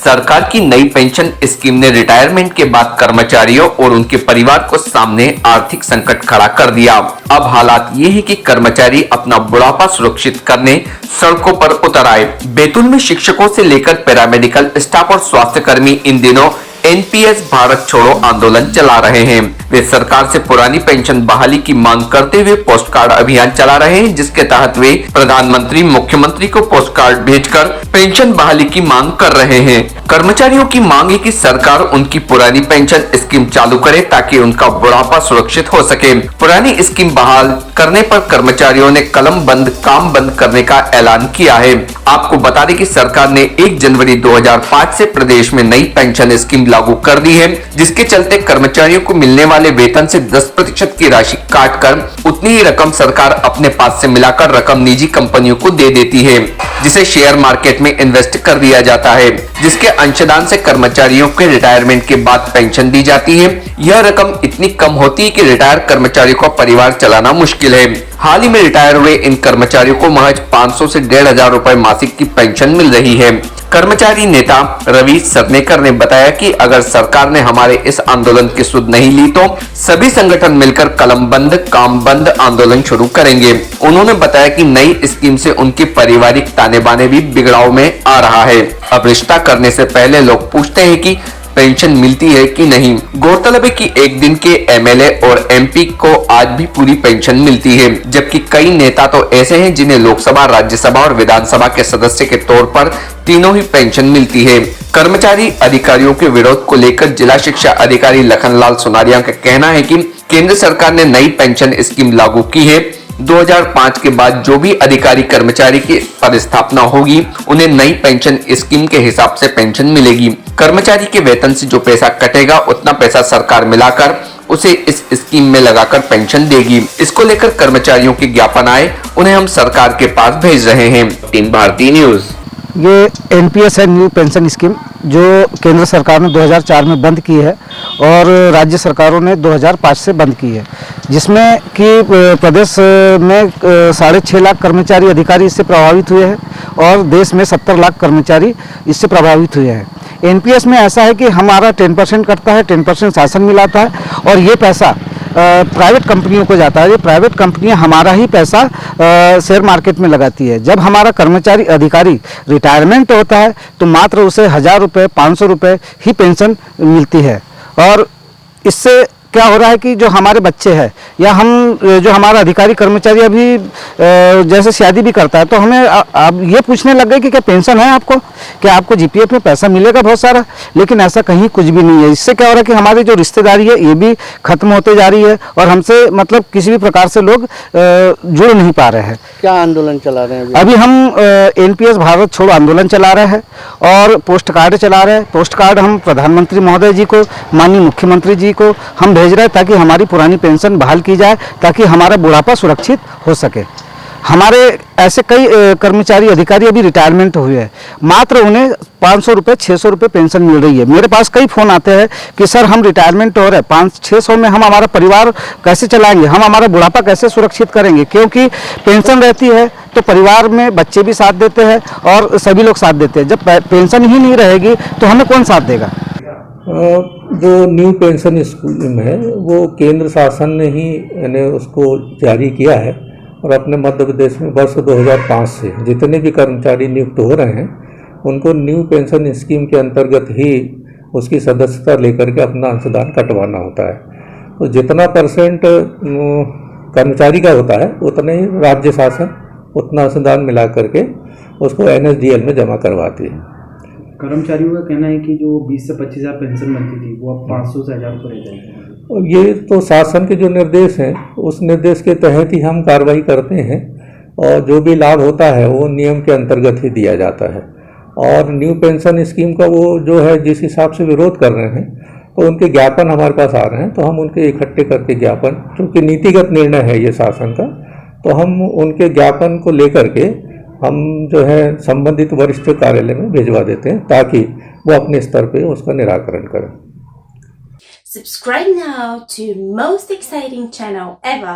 सरकार की नई पेंशन स्कीम ने रिटायरमेंट के बाद कर्मचारियों और उनके परिवार को सामने आर्थिक संकट खड़ा कर दिया। अब हालात ये है कि कर्मचारी अपना बुढ़ापा सुरक्षित करने सड़कों पर उतर आए। बैतूल में शिक्षकों से लेकर पैरामेडिकल स्टाफ और स्वास्थ्य कर्मी इन दिनों एनपीएस भारत छोड़ो आंदोलन चला रहे हैं। वे सरकार से पुरानी पेंशन बहाली की मांग करते हुए पोस्ट कार्ड अभियान चला रहे हैं, जिसके तहत वे प्रधानमंत्री, मुख्यमंत्री को पोस्ट कार्ड भेजकर पेंशन बहाली की मांग कर रहे हैं। कर्मचारियों की मांग है कि सरकार उनकी पुरानी पेंशन स्कीम चालू करे ताकि उनका बुढ़ापा सुरक्षित हो सके। पुरानी स्कीम बहाल करने पर कर्मचारियों ने कलम बंद, काम बंद करने का ऐलान किया है। आपको बता दें कि सरकार ने 1 जनवरी 2005 से प्रदेश में नई पेंशन स्कीम लागू कर दी है, जिसके चलते कर्मचारियों को मिलने वाले वेतन से 10% की राशि काटकर उतनी ही रकम सरकार अपने पास से मिलाकर रकम निजी कंपनियों को दे देती है, जिसे शेयर मार्केट में इन्वेस्ट कर दिया जाता है, जिसके अंशदान से कर्मचारियों के रिटायरमेंट के बाद पेंशन दी जाती है। यह रकम इतनी कम होती है कि रिटायर कर्मचारियों का परिवार चलाना मुश्किल है। हाल ही में रिटायर हुए इन कर्मचारियों को महज 500 से 1,500 रुपए मासिक की पेंशन मिल रही है। कर्मचारी नेता रवि सरनेकर ने बताया कि अगर सरकार ने हमारे इस आंदोलन की सुध नहीं ली तो सभी संगठन मिलकर कलम बंद, काम बंद आंदोलन शुरू करेंगे। उन्होंने बताया कि नई स्कीम से उनके पारिवारिक ताने बाने भी बिगड़ाव में आ रहा है। अब रिश्ता करने से पहले लोग पूछते हैं कि पेंशन मिलती है कि नहीं। गौरतलब है कि एक दिन के एमएलए और एमपी को आज भी पूरी पेंशन मिलती है, जबकि कई नेता तो ऐसे हैं जिन्हें लोकसभा, राज्यसभा और विधानसभा के सदस्य के तौर पर तीनों ही पेंशन मिलती है। कर्मचारी अधिकारियों के विरोध को लेकर जिला शिक्षा अधिकारी लखनलाल सुनारिया का कहना है कि केंद्र सरकार ने नई पेंशन स्कीम लागू की है। 2005 के बाद जो भी अधिकारी कर्मचारी की पदस्थापना होगी, उन्हें नई पेंशन स्कीम के हिसाब से पेंशन मिलेगी। कर्मचारी के वेतन से जो पैसा कटेगा, उतना पैसा सरकार मिलाकर उसे इस स्कीम में लगाकर पेंशन देगी। इसको लेकर कर्मचारियों के ज्ञापन आए, उन्हें हम सरकार के पास भेज रहे हैं। Team Bharti news. ये एनपीएस है, न्यू पेंशन स्कीम, जो केंद्र सरकार ने 2004 में बंद की है और राज्य सरकारों ने 2005 से बंद की है, जिसमें कि प्रदेश में 6.5 लाख कर्मचारी अधिकारी इससे प्रभावित हुए हैं और देश में 70 लाख कर्मचारी इससे प्रभावित हुए हैं। एनपीएस में ऐसा है कि हमारा 10% कटता है, 10% शासन मिलाता है और ये पैसा प्राइवेट कंपनियों को जाता है। ये प्राइवेट कंपनियां हमारा ही पैसा शेयर मार्केट में लगाती है। जब हमारा कर्मचारी अधिकारी रिटायरमेंट होता है तो मात्र उसे 1,000 रुपये, 500 रुपये ही पेंशन मिलती है। और इससे क्या हो रहा है कि जो हमारे बच्चे हैं या हम जो हमारा अधिकारी कर्मचारी अभी जैसे शादी भी करता है तो हमें अब ये पूछने लग गए कि क्या पेंशन है आपको, क्या आपको जीपीएफ में पैसा मिलेगा बहुत सारा, लेकिन ऐसा कहीं कुछ भी नहीं है। इससे क्या हो रहा है कि हमारी जो रिश्तेदारी है ये भी खत्म होते जा रही है और हमसे मतलब किसी भी प्रकार से लोग जुड़ नहीं पा रहे हैं। क्या आंदोलन चला रहे हैं अभी हम एनपीएस भारत छोड़ो आंदोलन चला रहे हैं और पोस्ट कार्ड चला रहे हैं। पोस्ट कार्ड हम प्रधानमंत्री महोदय जी को, माननीय मुख्यमंत्री जी को हम भेज रहे हैं ताकि हमारी पुरानी पेंशन बहाल की जाए, ताकि हमारा बुढ़ापा सुरक्षित हो सके। हमारे ऐसे कई कर्मचारी अधिकारी अभी रिटायरमेंट हुए हैं, मात्र उन्हें 500 रुपये, 600 रुपये पेंशन मिल रही है। मेरे पास कई फ़ोन आते हैं कि सर हम रिटायरमेंट हो रहे हैं, 500-600 में हम हमारा परिवार कैसे चलाएंगे, हम हमारा बुढ़ापा कैसे सुरक्षित करेंगे, क्योंकि पेंशन रहती है तो परिवार में बच्चे भी साथ देते हैं और सभी लोग साथ देते हैं। जब पेंशन ही नहीं रहेगी तो हमें कौन साथ देगा। जो न्यू पेंशन स्कीम है वो केंद्र शासन ने ही यानी उसको जारी किया है और अपने मध्य प्रदेश में वर्ष 2005 से जितने भी कर्मचारी नियुक्त हो रहे हैं उनको न्यू पेंशन स्कीम के अंतर्गत ही उसकी सदस्यता लेकर के अपना अंशदान कटवाना होता है। तो जितना परसेंट कर्मचारी का होता है उतने ही राज्य शासन उतना अंशदान मिला करके उसको एनएसडीएल में जमा करवाती है। कर्मचारियों का कहना है कि जो 20 से 25 हज़ार पेंशन मिलती थी वो अब 500 से 1,000 पर रह जाएगी। और ये तो शासन के जो निर्देश हैं उस निर्देश के तहत ही हम कार्रवाई करते हैं और जो भी लाभ होता है वो नियम के अंतर्गत ही दिया जाता है। और न्यू पेंशन स्कीम का वो जो है जिस हिसाब से विरोध कर रहे हैं तो उनके ज्ञापन हमारे पास आ रहे हैं, तो हम उनके इकट्ठे करके ज्ञापन, चूँकि नीतिगत निर्णय है ये शासन का, तो हम उनके ज्ञापन को लेकर के हम जो है संबंधित वरिष्ठ कार्यालय में भिजवा देते हैं ताकि वो अपने स्तर पे उसका निराकरण करें। Subscribe now to most exciting channel ever.